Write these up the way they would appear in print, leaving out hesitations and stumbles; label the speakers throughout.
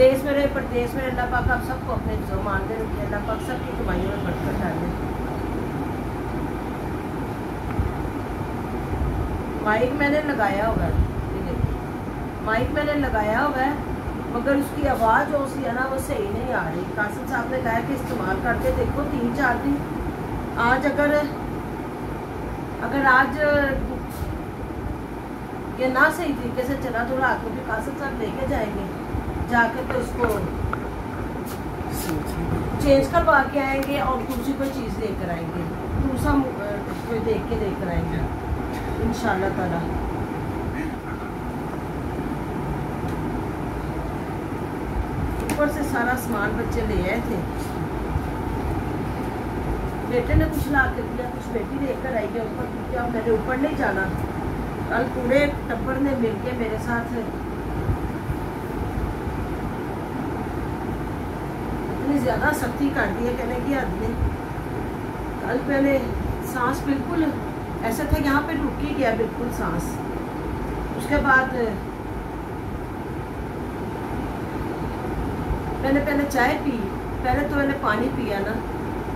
Speaker 1: देश में रहे प्रदेश में, अल्लाह पाक आप सबको अपने जो मानते रखे, अल्लाह पाक सबकी कमाइयों में बरकत डाले। माइक मैंने लगाया हुआ है, माइक मैंने लगाया हुआ है, मगर उसकी आवाज़ जो सी है ना वो सही नहीं आ रही। कासिम साहब ने कहा कि इस्तेमाल करके देखो 3-4 दिन। आज अगर आज ये ना सही तरीके से चला तो रात को भी कासिम साहब लेके जाएंगे, जाके तो उसको चेंज करवा के आएंगे और दूसरी कोई चीज़ लेकर आएंगे, दूसरा कोई देख के लेकर आएंगे इंशाल्लाह ताला। ऊपर से सारा सामान बच्चे ले आए थे, बेटे ने कुछ ला के दिया, कुछ बेटी लेकर आई है ऊपर, क्योंकि अब मैंने ऊपर नहीं जाना। कल पूरे टब्बर ने मिलके मेरे साथ इतनी ज़्यादा सख्ती कर दी है, कहने की हद नहीं। कल पहले सांस बिल्कुल ऐसा था यहाँ पे रुक ही गया बिल्कुल सांस। उसके बाद मैंने पहले चाय पी, पहले तो मैंने पानी पिया ना,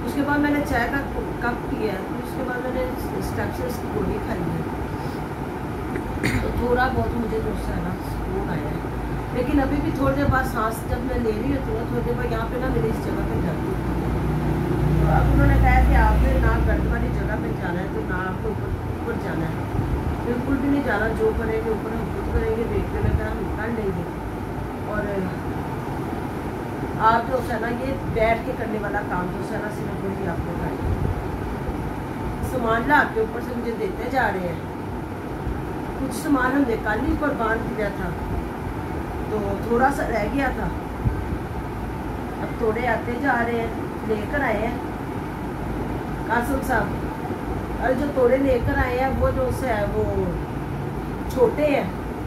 Speaker 1: उसके बाद मैंने चाय का कप पिया, उसके बाद मैंने स्टेप्सिस की गोली खाई है, तो थोड़ा बहुत मुझे जो है ना सुकून आया है। लेकिन अभी भी थोड़ी देर बाद सांस जब मैं ले रही होती हूँ, थोड़ी देर बाद यहाँ पे ना मेरी इस जगह पे जाती हूँ। तो अब उन्होंने कहा कि आपने ना गर्द वाली जगह पे जाना है, तो ना आपको ऊपर जाना है, बिल्कुल भी नहीं जाना, जो करेंगे ऊपर हम खुद करेंगे, देखने में हम कर लेंगे। और आप जो है ना ये बैठ के करने वाला काम जो है ना सिर्फ वही आपको करना। सामान ला के ऊपर से मुझे देते जा रहे हैं, कुछ सामान हमने कल ही पर बांध दिया था, तो थोड़ा सा रह गया था, अब थोड़े आते जा रहे हैं, लेकर आए हैं कासिम साहब। अरे जो तोड़े लेकर आए हैं वो जो से है वो छोटे हैं,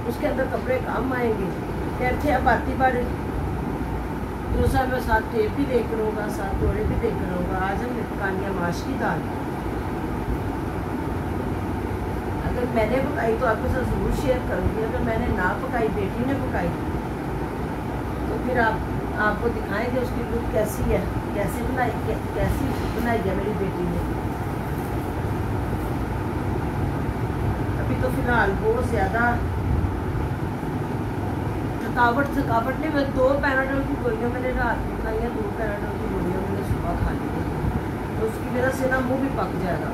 Speaker 1: उसके अंदर कपड़े काम आएंगे। कहते हैं बाती बार दूसरा मैं साथ टेप भी लेकर होगा, साथ तोड़े भी लेकर होगा। आज हमने पकानी है माश की दाल। अगर मैंने पकाई तो आपके साथ ज़रूर शेयर करूँगी, अगर मैंने ना पकाई, बेटी ने पकाई, तो फिर आपको दिखाएंगे उसकी लुक कैसी है, कैसी बनाई है मेरी बेटी ने। अभी तो फिलहाल बहुत ज़्यादा थकावट नहीं, मैं 2 पैराडोल की गोलियाँ मैंने रात में खाई है, 2 पैराडोल की गोलियाँ मैंने सुबह खा ली है, तो उसकी वजह से ना मुँह भी पक जाएगा।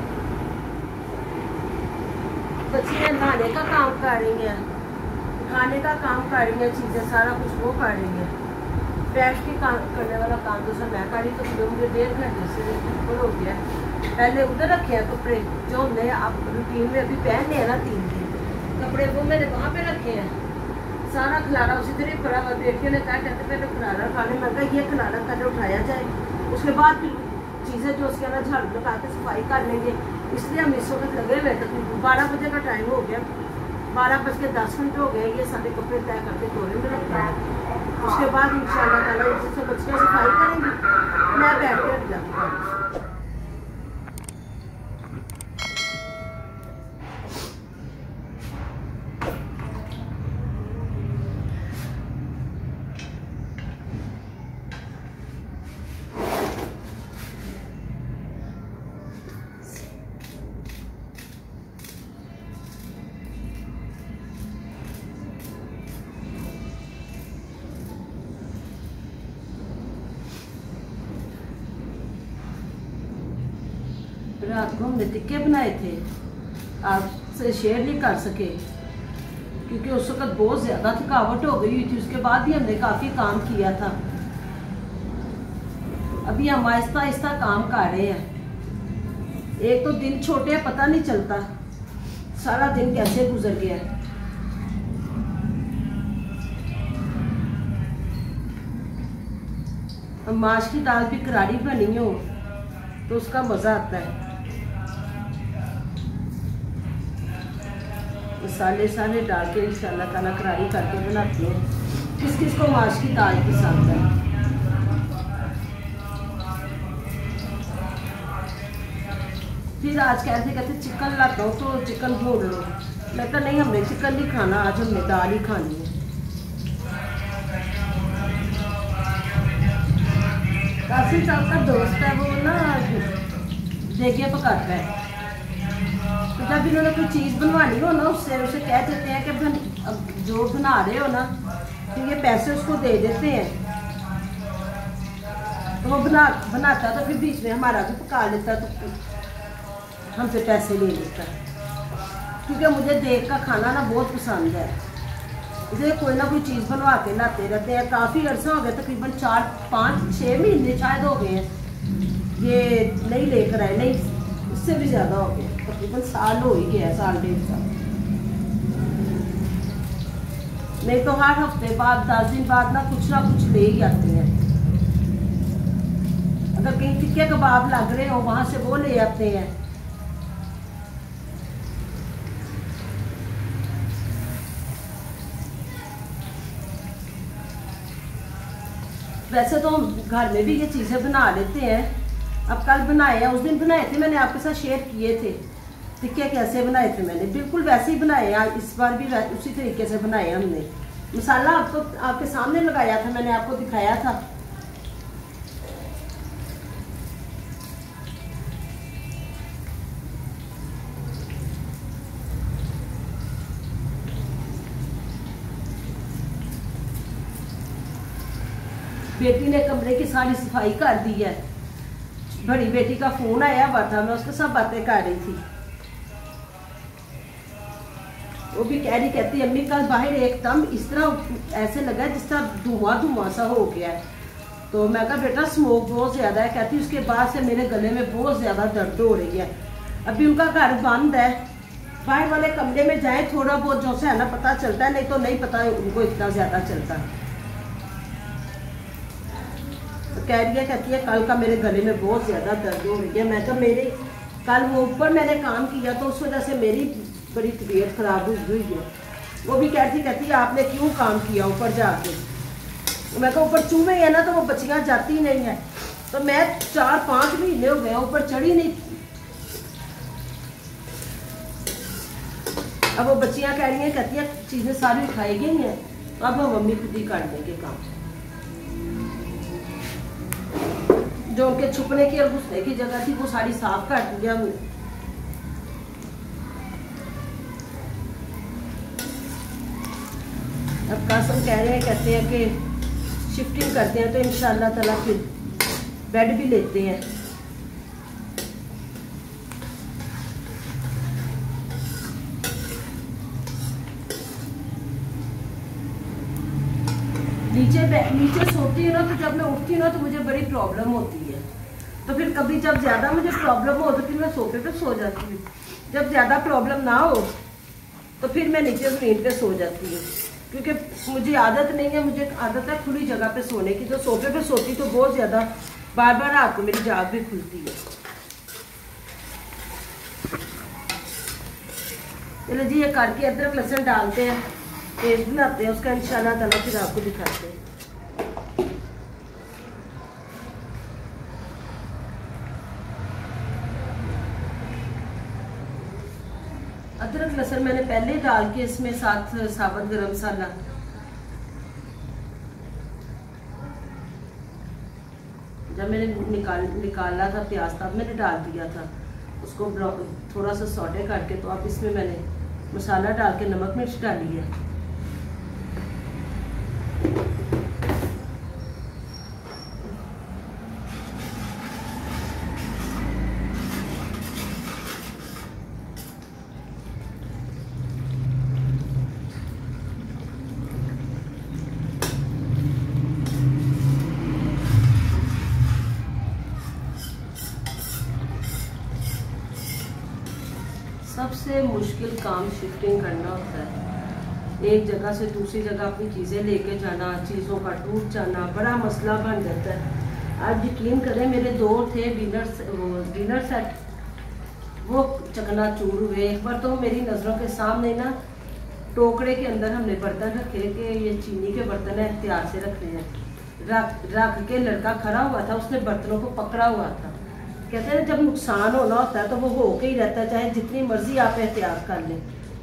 Speaker 1: बच्चियाँ नहाने का काम कर रही हैं, खाने का काम कर रही हैं, चीज़ें सारा कुछ वो कर रही हैं। बैठ के काम करने वाला काम तो सब मैं कर रही, तो फिर मुझे 1.5 घंटे से ऊपर हो गया। पहले उधर रखे हैं कपड़े जो हमने आप रूटीन में अभी पहनने हैं ना 3 दिन कपड़े, वो मैंने वहाँ पे रखे हैं। सारा खिलारा उसी तरह पड़ा हुआ। बेटियों ने कहा कहते पहले खिलारा खाने, मैं कहा ये खिलारा पहले उठाया जाए, उसके बाद फिर चीज़ें जो उसके अंदर झाड़ू लगा के सफाई कर लेंगे। इसलिए हम इस वक्त लगे हुए थे, 12 बजे का टाइम हो गया, 12:10 हो गए। ये सारे कपड़े तय करके तोड़े में रखता है, उसके बाद इंशाल्लाह ताला इससे बच्चियाँ सफाई करेंगी, मैं बैठ के जाऊँगा। रात को हमने टिक्के बनाए थे, आपसे शेयर नहीं कर सके क्योंकि उस वक्त बहुत ज़्यादा थकावट हो गई हुई थी। उसके बाद भी हमने काफ़ी काम किया था। अभी हम आहिस्ता आहिस्ता काम कर रहे हैं। एक तो दिन छोटे हैं, पता नहीं चलता सारा दिन कैसे गुजर गया। माश की दाल भी करारी बनी हो तो उसका मज़ा आता है। मसाले सारे डाल के इंशाल्लाह ताला करारी करके बनाती हैं। किस किस को माश की दाल पसंद है। फिर आज कहते चिकन लाता हूँ तो चिकन भून लो। मैं कहा नहीं, हमने चिकन नहीं खाना, आज हमने दाल ही खानी है। कासिम साहब का दोस्त है, वो ना देगे पकाता है। तो जब इन्होंने कोई चीज़ बनवानी हो ना उससे उसे कह देते हैं कि अब जो बना रहे हो ना तो ये पैसे उसको दे देते हैं, तो वो बनाता तो फिर बीच में हमारा भी पका लेता, तो हमसे पैसे ले लेता। क्योंकि मुझे देग का खाना ना बहुत पसंद है, इसलिए कोई ना कोई चीज़ बनवा के लाते रहते हैं। काफ़ी अर्सा हो गया, तकरीबन 4, 5, 6 महीने शायद हो गए हैं ये नहीं लेकर आए, नहीं उससे भी ज़्यादा हो गया, तकरीबन साल हो ही गया, साल 1.5 साल। नहीं तो हर हफ्ते बाद 10 दिन बाद ना कुछ ले ही आते हैं। अगर कहीं टिक्के कबाब लग रहे हो वहाँ से वो ले आते हैं। वैसे तो हम घर में भी ये चीज़ें बना लेते हैं। अब कल बनाए हैं, उस दिन बनाए थे, मैंने आपके साथ शेयर किए थे टिक्के कैसे बनाए थे। मैंने बिल्कुल वैसे ही बनाए हैं, इस बार भी उसी तरीके से बनाए हैं हमने। मसाला आपके सामने लगाया था, मैंने आपको दिखाया था। बेटी ने कमरे की सारी सफाई कर दी है। बड़ी बेटी का फोन आया हुआ था, मैं उसके साथ बातें कर रही थी। वो भी कह रही, कहती अम्मी कल बाहर एकदम इस तरह ऐसे लगा जिस तरह धुआं सा हो गया है। तो मैं कहा बेटा स्मोक बहुत ज़्यादा है। कहती उसके बाद से मेरे गले में बहुत ज़्यादा दर्द हो रही है। अभी उनका घर बंद है, बाहर वाले कमरे में जाए थोड़ा बहुत जो से है ना पता चलता है, नहीं तो नहीं पता उनको इतना ज़्यादा चलता। तो कह रही है, कहती है कल का मेरे गले में बहुत ज़्यादा दर्द हो रही है। मैं तो मेरे कल वो ऊपर मैंने काम किया तो उस वजह से मेरी बड़ी तबीयत खराब हुई है। वो भी कहती है आपने क्यों काम किया ऊपर जाके। मैं तो ऊपर चूहे है ना तो वो बच्चियां जाती नहीं है, तो मैं 4-5 महीने हो गए ऊपर चढ़ी नहीं। अब वो बच्चियां कह रही हैं, कहती है चीजें सारी उठाई गई हैं, तो अब वो मम्मी खुद ही कर देंगे काम। जो उनके छुपने की और घुसने की जगह थी वो सारी साफ कर दिया हमने। अब कासम कह रहे हैं, कहते हैं कि शिफ्टिंग करते हैं तो इंशाल्लाह ताला फिर बेड भी लेते हैं। नीचे सोती हूँ ना तो जब मैं उठती हूँ ना तो मुझे बड़ी प्रॉब्लम होती है। तो फिर कभी जब ज़्यादा मुझे प्रॉब्लम हो तो फिर मैं सोफे पे सो जाती हूँ। जब ज़्यादा प्रॉब्लम ना हो तो फिर मैं नीचे ज़मीन पे सो जाती हूँ, क्योंकि मुझे आदत नहीं है। मुझे आदत है खुली जगह पे सोने की। तो सोफे पे सोती तो बहुत ज़्यादा बार बार रात को मेरी जाग भी खुलती है। चलो जी, ये करके अदरक लहसुन डालते हैं, पेस्ट बनाते हैं उसका, इंशाल्लाह ताला फिर आपको दिखाते हैं। अदरक लहसुन मैंने पहले डाल के इसमें साथ साबुत गरम मसाला, जब मैंने निकाला था प्याज तब मैंने डाल दिया था उसको थोड़ा सा सौटे करके। तो अब इसमें मैंने मसाला डाल के नमक मिर्च डाली है। सबसे मुश्किल काम शिफ्टिंग करना होता है। एक जगह से दूसरी जगह अपनी चीज़ें लेके जाना, चीज़ों का टूट जाना बड़ा मसला बन जाता है। आप यकीन करें, मेरे 2 थे डिनर सेट, वो चकनाचूर हुए। एक बार तो मेरी नज़रों के सामने ना टोकरे के अंदर हमने बर्तन रखे कि ये चीनी के बर्तन है, एहतियात से रखने हैं। रख के लड़का खड़ा हुआ था, उसने बर्तनों को पकड़ा हुआ था। कहते हैं जब नुकसान होना होता है तो वो होके ही रहता है, चाहे जितनी मर्जी आप एहतियात कर लें।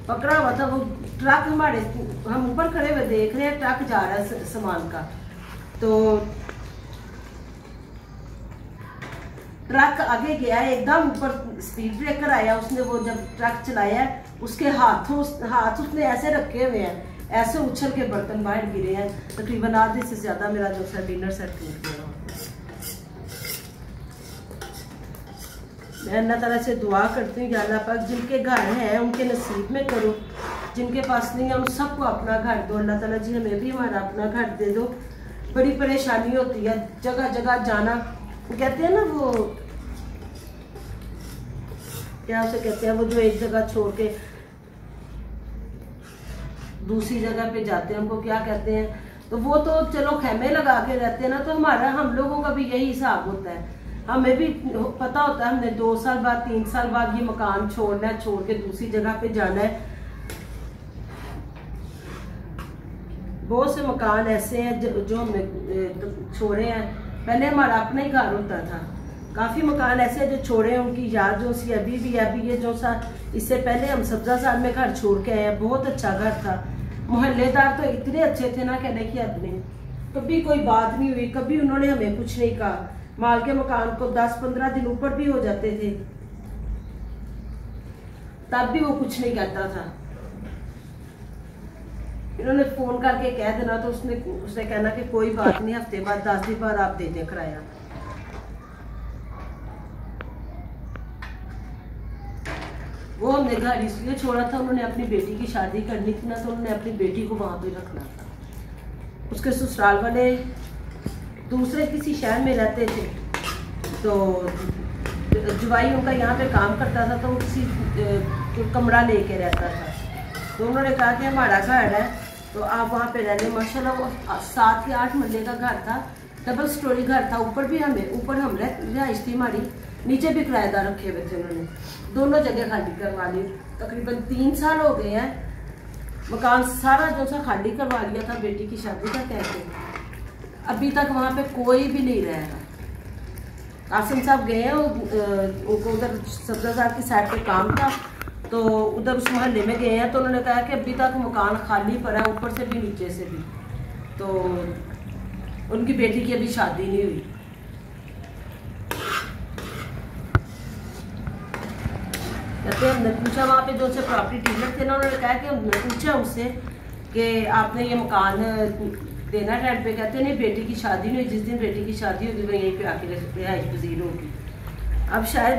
Speaker 1: पकड़ा हुआ था वो ट्रक हमारे, हम ऊपर खड़े हुए देख रहे हैं, ट्रक जा रहा है सामान का। तो ट्रक आगे गया है, एकदम ऊपर स्पीड ब्रेकर आया, उसने वो जब ट्रक चलाया उसके हाथ उसने ऐसे रखे हुए हैं, ऐसे उछल के बर्तन बाहर गिरे हैं। तकरीबन आधे से ज्यादा मेरा जो सा डिनर सेट टूट गया। मैं अल्लाह ताला से दुआ करती हूँ, अल्लाह पाक जिनके घर है उनके नसीब में करो, जिनके पास नहीं है उन सबको अपना घर दो। अल्लाह ताला जी हमें भी हमारा अपना घर दे दो। बड़ी परेशानी होती है जगह जगह जाना, कहते हैं ना वो क्या उसे कहते हैं, वो जो एक जगह छोड़ के दूसरी जगह पे जाते हैं उनको क्या कहते हैं, तो वो तो चलो खेमे लगा के रहते हैं ना, तो हमारा हम लोगों का भी यही हिसाब होता है। हमें भी पता होता है हमने 2 साल बाद 3 साल बाद ये मकान छोड़ना है, छोड़ के दूसरी जगह पे जाना है। बहुत से मकान ऐसे हैं जो हमने छोड़े हैं। पहले हमारा अपना ही घर होता था, काफी मकान ऐसे जो छोड़े हैं उनकी याद जो सी अभी भी। अभी ये जो सा इससे पहले हम सब्जा साल में घर छोड़ के आए हैं, बहुत अच्छा घर था, मोहल्लेदार तो इतने अच्छे थे ना कहने की हद नहीं। कभी कोई बात नहीं हुई, कभी उन्होंने हमें कुछ नहीं कहा। माल के मकान को 10-15 दिन ऊपर भी हो जाते थे तब भी वो कुछ नहीं कहता था। इन्होंने फोन करके कह देना तो उसने कहना कि कोई बात नहीं, हफ्ते बाद 10 दिन बाद आप दे दें किराया। वो हमने घर इसलिए छोड़ा था, उन्होंने अपनी बेटी की शादी करनी थी ना, तो उन्होंने अपनी बेटी को वहां पे रखना था। उसके ससुराल वाले दूसरे किसी शहर में रहते थे, तो जवाई उनका यहाँ पे काम करता था, तो वो किसी कमरा लेके रहता था। तो उन्होंने कहा कि हमारा घर है तो आप वहाँ पे रह लें। माशाल्लाह वो 7 या 8 मरले का घर था, डबल स्टोरी घर था। ऊपर हम रिहाइश थी हमारी, नीचे भी किराएदार रखे हुए थे। उन्होंने दोनों जगह खाली करवा ली। तकरीबन 3 साल हो गए हैं, मकान सारा जो सा खाली करवा लिया था बेटी की शादी का कहते। अभी तक वहाँ पे कोई भी नहीं रहेगा। कासिम साहब गए हैं, उनको उधर सब्जाजार की साइड पे काम था, तो उधर उस मोहल्ले में गए हैं। तो उन्होंने कहा कि अभी तक मकान खाली पड़ा है, ऊपर से भी नीचे से भी। तो उनकी बेटी की अभी शादी नहीं हुई। कहते हमने पूछा वहाँ पे जो से प्रॉपर्टी डीलर थे ना, उन्होंने कहा कि हमने पूछा उससे कि आपने ये मकान देना रेंट पे। कहते नहीं, बेटी की शादी नहीं हुई, जिस दिन बेटी की शादी होगी वो यहीं पे आके रिहाइश पजीर होगी। अब शायद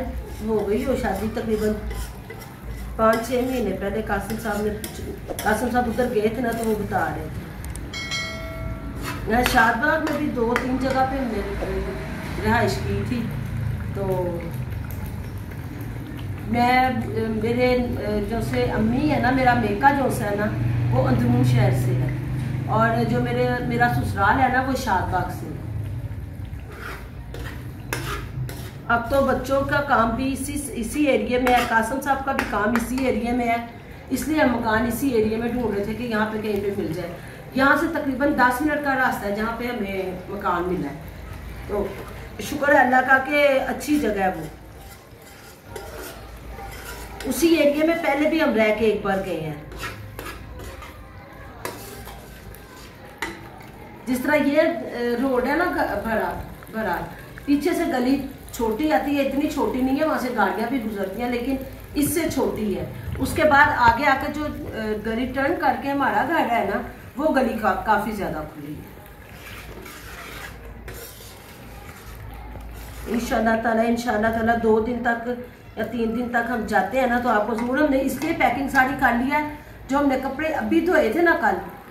Speaker 1: हो गई हो शादी, तकरीबन 5-6 महीने पहले कासिम साहब उधर गए थे ना, तो वो बता रहे थे। यहाँ शादबाग में भी 2-3 जगह पे हमने रिहाइश की थी। तो मेरे जो से अम्मी है ना, मेरा मेका जो है ना वो अंदरून शहर से है, और जो मेरा ससुराल है ना वो शादबाग से। अब तो बच्चों का काम भी इसी एरिया में है, कासिम साहब का भी काम इसी एरिया में है, इसलिए हम मकान इसी एरिया में ढूंढ रहे थे कि यहाँ पे कहीं पे मिल जाए। यहाँ से तकरीबन 10 मिनट का रास्ता है जहाँ पे हमें मकान मिला है। तो शुक्र है अल्लाह का कि अच्छी जगह है वो। उसी एरिया में पहले भी हम रह के एक बार गए हैं। जिस तरह ये रोड है ना भरा, पीछे से गली छोटी आती है, इतनी छोटी नहीं है, वहां से गाड़ियां भी गुजरती हैं, लेकिन इससे छोटी है। उसके बाद आगे आके जो गली टर्न करके हमारा घर है ना, वो गली काफी ज्यादा खुली है। इंशाल्लाह ताला 2 दिन तक या 3 दिन तक हम जाते हैं ना, तो आपको जरूर। हमने इसलिए पैकिंग सारी कर लिया है। जो हमने कपड़े अभी धोए थे ना,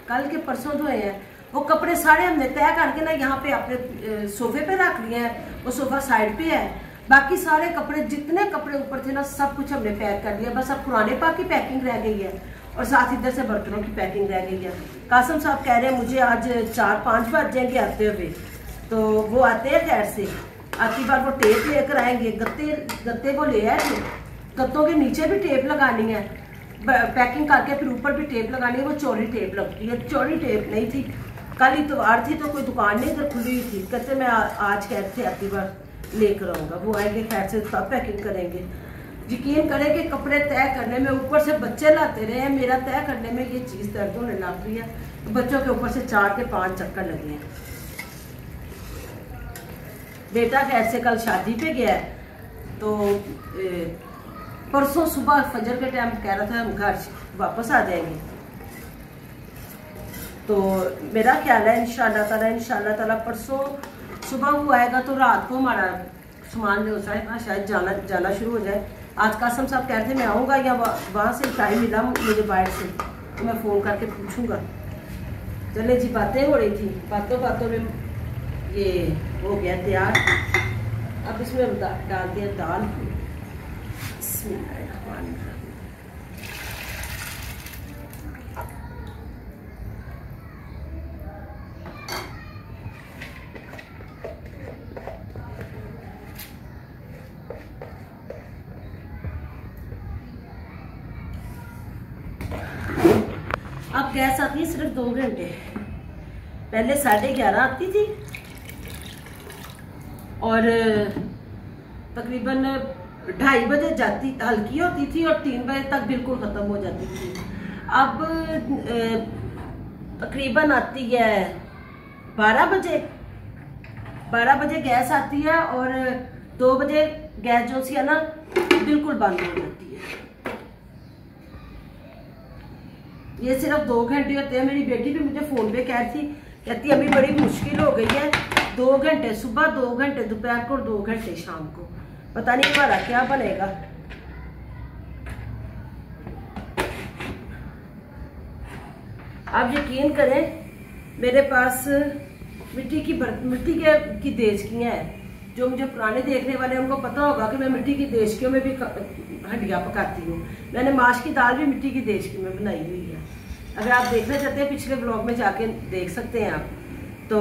Speaker 1: कल के परसों धोए हैं, वो कपड़े सारे हमने तय करके ना यहाँ पे अपने सोफे पे रख लिए हैं। वो सोफा साइड पे है, बाकी सारे कपड़े जितने कपड़े ऊपर थे ना सब कुछ हमने पैक कर लिया। बस अब पुराने पाक की पैकिंग रह गई है, और साथ इधर से बर्तनों की पैकिंग रह गई है। कासिम साहब कह रहे हैं मुझे आज 4-5 बज जाएंगे आते हुए, तो वो आते हैं खैर से। आखिरी बार वो टेप लेकर आएंगे, गत्ते को ले आए थे, गत्तों के नीचे भी टेप लगानी है, पैकिंग करके फिर ऊपर भी टेप लगानी है। वो चौड़ी टेप लगती है, चौड़ी टेप नहीं थी। कल इतवार थी तो कोई दुकान नहीं इधर खुली हुई थी। कहते मैं आज कहते थे आखिरी बार लेकर आऊँगा। वो आएंगे खैर से तब पैकिंग करेंगे। यकीन करें कि कपड़े तय करने में ऊपर से बच्चे लाते रहे हैं, मेरा तय करने में ये चीज़ दर्द होने लग रही है। तो बच्चों के ऊपर से 4 के 5 चक्कर लगे हैं। बेटा खैर से कल शादी पे गया है, तो परसों सुबह फजर के टाइम कह रहा था हम घर वापस आ जाएंगे। तो मेरा ख्याल है इंशाल्लाह ताला परसों सुबह वो आएगा तो रात को हमारा सामान जो है शायद जाना शुरू हो जाए। आज कासम साहब कह रहे थे मैं आऊँगा या वहाँ से टाइम मिला मुझे बाहर से, तो मैं फ़ोन करके पूछूँगा। चले जी, बातें हो रही थी, बातों में ये हो गया तैयार। अब इसमें हम डाल दिया दाल। अब गैस आती है सिर्फ 2 घंटे, पहले 11:30 आती थी और तकरीबन 2:30 बजे जाती, हल्की होती थी और 3 बजे तक बिल्कुल ख़त्म हो जाती थी। अब तकरीबन आती है 12 बजे गैस आती है और 2 बजे गैस जो सी है ना बिल्कुल बंद हो जाती है। ये सिर्फ 2 घंटे होते हैं। मेरी बेटी भी मुझे फ़ोन पे कह रही थी, कहती अभी बड़ी मुश्किल हो गई है, 2 घंटे सुबह, 2 घंटे दोपहर को और 2 घंटे शाम को, पता नहीं हमारा क्या बनेगा। आप यकीन करें मेरे पास मिट्टी की देचकियाँ हैं। जो मुझे पुराने देखने वाले उनको पता होगा कि मैं मिट्टी की देचकियों में भी हंडियाँ पकाती हूँ। मैंने माश की दाल भी मिट्टी की देचकी में बनाई हुई है। अगर आप देखना चाहते हैं पिछले ब्लॉग में जाके देख सकते हैं आप। तो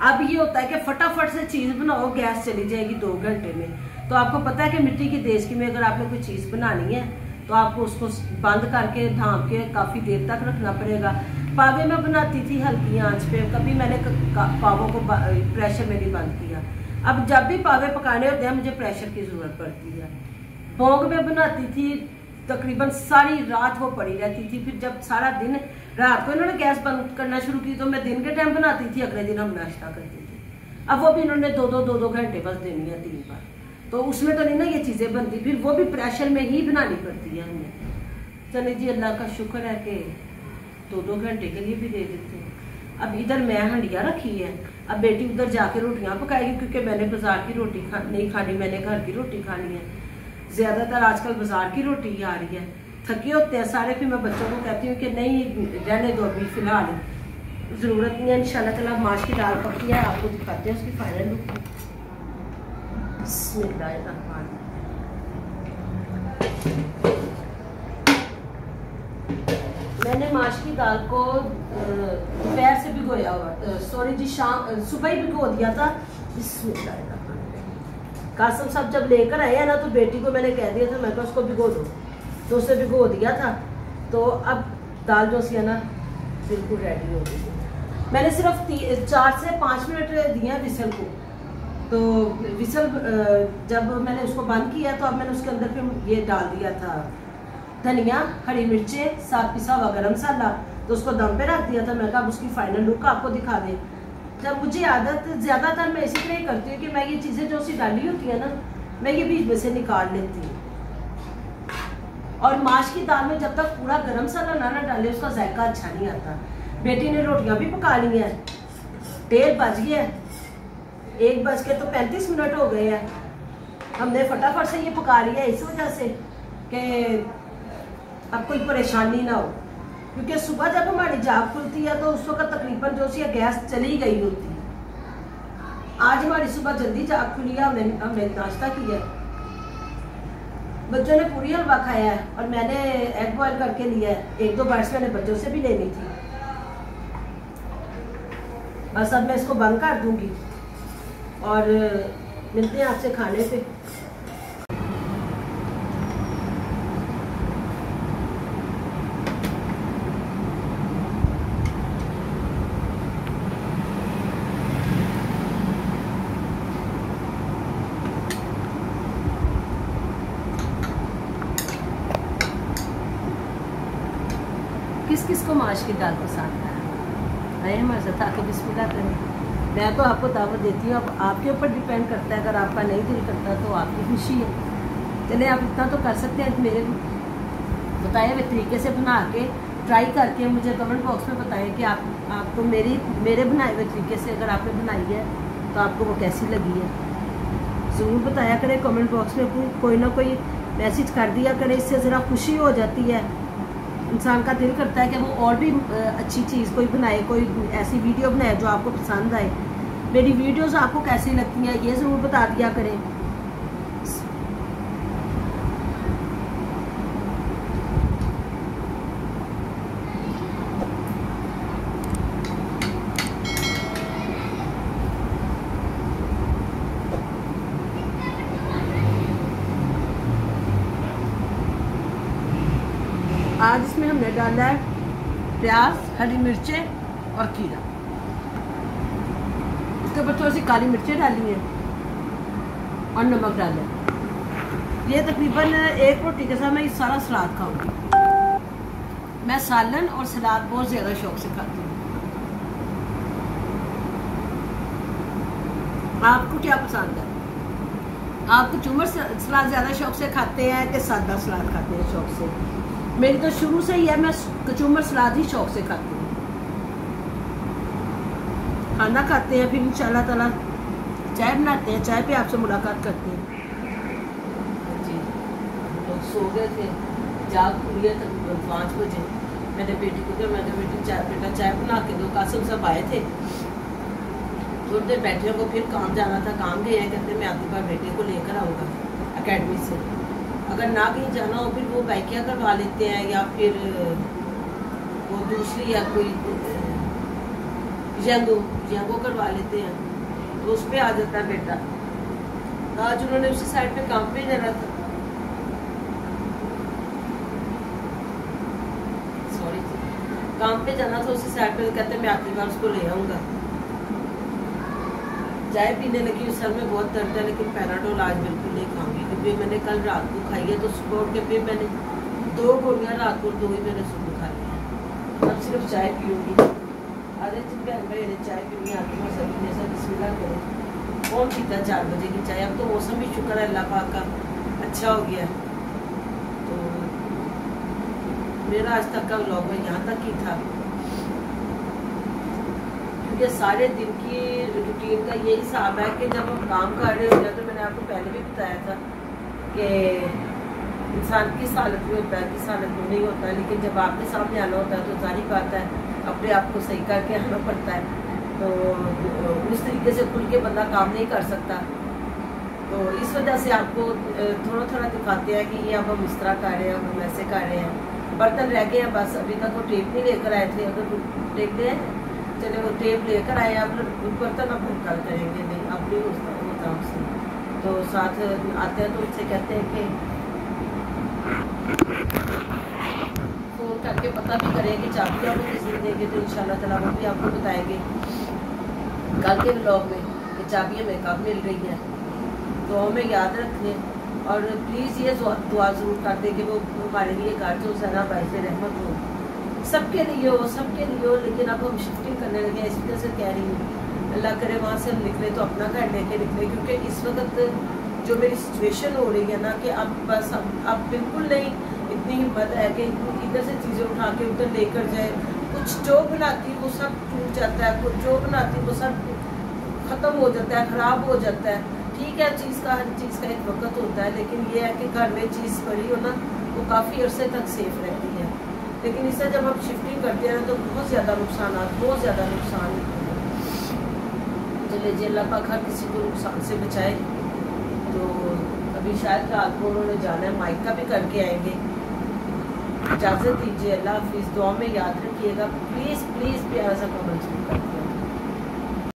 Speaker 1: अब ये होता है कि फटाफट से चीज़ बनाओ, गैस चली जाएगी 2 घंटे में। तो आपको पता है कि मिट्टी की देचकी में अगर आपने कोई चीज़ बनानी है तो आपको उसको बंद करके ढाँप के काफ़ी देर तक रखना पड़ेगा। पावे में बनाती थी हल्की आंच पे, कभी मैंने पावों को प्रेशर में नहीं बंद किया। अब जब भी पावे पकाने होते हैं मुझे प्रेशर की ज़रूरत पड़ती है। भोग में बनाती थी, तकरीबन सारी रात वो पड़ी रहती थी। फिर जब सारा दिन रात को इन्होंने गैस बंद करना शुरू की तो मैं दिन के टाइम बनाती थी, अगले दिन हम नाश्ता करते थे। अब वो भी इन्होंने 2-2 घंटे बस देनी है 3 बार, तो उसमें तो नहीं ना ये चीज़ें बनती, फिर वो भी प्रेशर में ही बनानी पड़ती है हमें। चलिए जी, अल्लाह का शुक्र है कि 2-2 घंटे के लिए भी दे देते हैं। अब इधर मैं हंडिया रखी है, अब बेटी उधर जाके रोटियां पकाएगी क्योंकि मैंने बाजार की रोटी नहीं खानी, मैंने घर की रोटी खानी है। ज़्यादातर आजकल बाजार की रोटी ही आ रही है। थके होते हैं सारे, फिर मैं बच्चों को कहती हूँ कि नहीं रहने दो, अभी फिलहाल ज़रूरत नहीं है। इंशाल्लाह ताला माश की दाल पकी है, आपको दिखाते हैं उसकी फाइनल लुक। मैंने माश की दाल को दोपहर से भिगोया हुआ, सॉरी जी सुबह ही भिगो दिया था। कासम साहब जब लेकर आए हैं ना तो बेटी को मैंने कह दिया था, मैं उसको भिगो दो, तो उसे भिगो दिया था। तो अब दाल जो सी है ना बिल्कुल रेडी हो गई। मैंने सिर्फ 4 से 5 मिनट दिए हैं विसल को। तो विसल जब मैंने उसको बंद किया तो अब मैंने उसके अंदर फिर ये डाल दिया था धनिया, हरी मिर्चें, साथ पिसा हुआ गरम मसाला, तो उसको दम पे रख दिया था। मैं कहा उसकी फाइनल लुक आपको दिखा दें। जब मुझे आदत, ज़्यादातर मैं इसी तरह ही करती हूँ कि मैं ये चीज़ें जो सी डाली होती है ना मैं ये बीच में से निकाल लेती हूँ। और माश की दाल में जब तक पूरा गरम मसाला ना डाले उसका जायका अच्छा नहीं आता। बेटी ने रोटियाँ भी पका ली हैं, 1:30 बज गया, 1:35 हो गए हैं। हमने फटाफट से ये पका लिया इस वजह से कि अब कोई परेशानी ना हो, क्योंकि सुबह जब हमारी जाग खुलती है तो उस वक्त तकरीबन जो सी गैस चली गई होती है। आज हमारी सुबह जल्दी जाग खुली है, हमने नाश्ता किया, बच्चों ने पूरी हलवा खाया है और मैंने एग बॉयल करके लिया है। 1-2 बाइट्स मैंने बच्चों से भी लेनी थी। बस अब मैं इसको बंद कर दूंगी और मिलते हैं आपसे खाने पे। किस किस को माश की दाल पसंद है, आए हमारे साथ आके बिस्मिल्लाह करें। मैं तो आपको दावत देती हूँ, अब आपके ऊपर डिपेंड करता है। अगर आपका नहीं दिल करता तो आपकी खुशी है। चले आप इतना तो कर सकते हैं, मेरे बताए हुए तरीके से बना के ट्राई करके मुझे कमेंट बॉक्स में बताएं कि आपको मेरे बनाए हुए तरीके से अगर आपने बनाई है तो आपको वो कैसी लगी है। ज़रूर बताया करें कमेंट बॉक्स में, कोई ना कोई मैसेज कर दिया करें, इससे ज़रा खुशी हो जाती है। इंसान का दिल करता है कि वो और भी अच्छी चीज़ कोई बनाए, कोई ऐसी वीडियो बनाए जो आपको पसंद आए। मेरी वीडियोस आपको कैसी लगती हैं ये ज़रूर बता दिया करें। आज इसमें हमने डाला है प्याज, हरी मिर्चें और खीरा। उसके ऊपर थोड़ी सी काली मिर्चें डाली हैं और नमक डाला है। ये तकरीबन एक रोटी के साथ मैं ये सारा सलाद खाऊंगी। मैं सालन और सलाद बहुत ज़्यादा शौक से खाती हूँ। आपको क्या पसंद है? आप कचूमर सलाद ज़्यादा शौक से खाते हैं कि सादा सलाद खाते हैं शौक से? मेरी तो शुरू से ही है, मैं कचूमर सलाद ही शौक से खाती हूँ। खाना खाते हैं, फिर इंशाल्लाह ताला चाय बनाते हैं, चाय पे आपसे मुलाकात करते हैं। जी हम लोग सो गए थे, जाग खुली है तकरीबन 5 बजे। मैंने बेटी को कहा, मैंने बेटा चाय बना के दो। कासिम सब आए थे, थोड़ी देर बैठे को, फिर काम जाना था, काम गए हैं। कहते मैं आपके पास बेटे को लेकर आऊँगा अकेडमी से। अगर ना कहीं जाना हो फिर वो बाइकियाँ करवा लेते हैं, या फिर वो दूसरी या कोई जंगो करवा लेते हैं, तो उस पर आ जाता है बेटा। आज उन्होंने उसी साइड पे काम पे जाना था, सॉरी काम पे जाना था उसी साइड पे। कहते मैं आखिरी बार उसको ले आऊँगा। चाय पीने लगी, उस सर में बहुत दर्द है, लेकिन पैराडोल आज बिल्कुल नहीं खाऊंगी क्योंकि मैंने कल रात को खाई है। तो सुबह उठ के फिर मैंने 2 गोलियाँ रात को, 2 ही मैंने सुबह खा लिया। अब सिर्फ चाय पीऊँगी। अरे बहन भाई ने चाय पीनी आती है, सभी ने सब बिस्मिल्लाह करें। कौन पीता 4 बजे की चाय? अब तो मौसम भी शुक्र है अल्लाह पाक का अच्छा हो गया। तो मेरा आज तक का व्लॉग में यहाँ तक ही था। ये सारे दिन की रूटीन का यही हिसाब है कि जब हम काम कर रहे होते हैं, तो मैंने आपको पहले भी बताया था कि इंसान किस हालत में होता है, किस हालत में नहीं होता है। लेकिन जब आपके सामने आना होता है तो जारी बात है अपने आप को सही करके आना पड़ता है। तो उस तरीके से खुल के बंदा काम नहीं कर सकता। तो इस वजह से आपको थोड़ा थोड़ा दिखाते हैं कि ये अब हम इस तरह कर रहे हैं, हम ऐसे कर रहे हैं। बर्तन रह गए हैं बस, अभी तक वो टेप नहीं लेकर आए थे। अगर टेप ले चले वो टेप लेकर आए, अब बर्तन अब हम कल करेंगे, नहीं अब नहीं होता उससे। तो साथ आते हैं तो उससे कहते हैं कि फ़ोन करके पता भी करें कि चाबी आपको किसी ने देंगे, तो इंशाल्लाह ताला वो भी आपको बताएंगे कल के व्लॉग में कि चाबी हमें कब मिल रही है। तो हमें याद रखें और प्लीज़ ये दुआ ज़रूर कर दें कि वो हमारे लिए घर जो ज़रा बाइस रहमत हो, सबके लिए हो। लेकिन अब हम शिफ्टिंग करने लगे, इस वजह से कह रही हूँ अल्लाह करे वहाँ से हम निकले तो अपना घर लेके निकले। क्योंकि इस वक्त जो मेरी सिचुएशन हो रही है ना कि अब बस अब बिल्कुल नहीं इतनी हिम्मत है कि इधर से चीज़ें उठा के उधर लेकर जाए। कुछ जो बनाती वो सब टूट जाता है, कुछ जो बनाती वो सब ख़त्म हो जाता है, ख़राब हो जाता है। ठीक है, हर चीज़ का एक वक्त होता है, लेकिन ये है कि घर में चीज़ पड़ी हो ना वो काफ़ी अरसे तक सेफ रहती है। लेकिन इससे जब हम शिफ्टिंग करते हैं तो बहुत ज़्यादा नुकसान चले जी। अल्लाह पाक हर किसी को नुकसान से बचाए। तो अभी शायद रात को उन्होंने जाना है, माइक का भी करके आएंगे। इजाज़त दीजिए, अल्लाह हाफिज़। दुआ में याद रखिएगा, प्लीज़ प्यारा सा कमेंट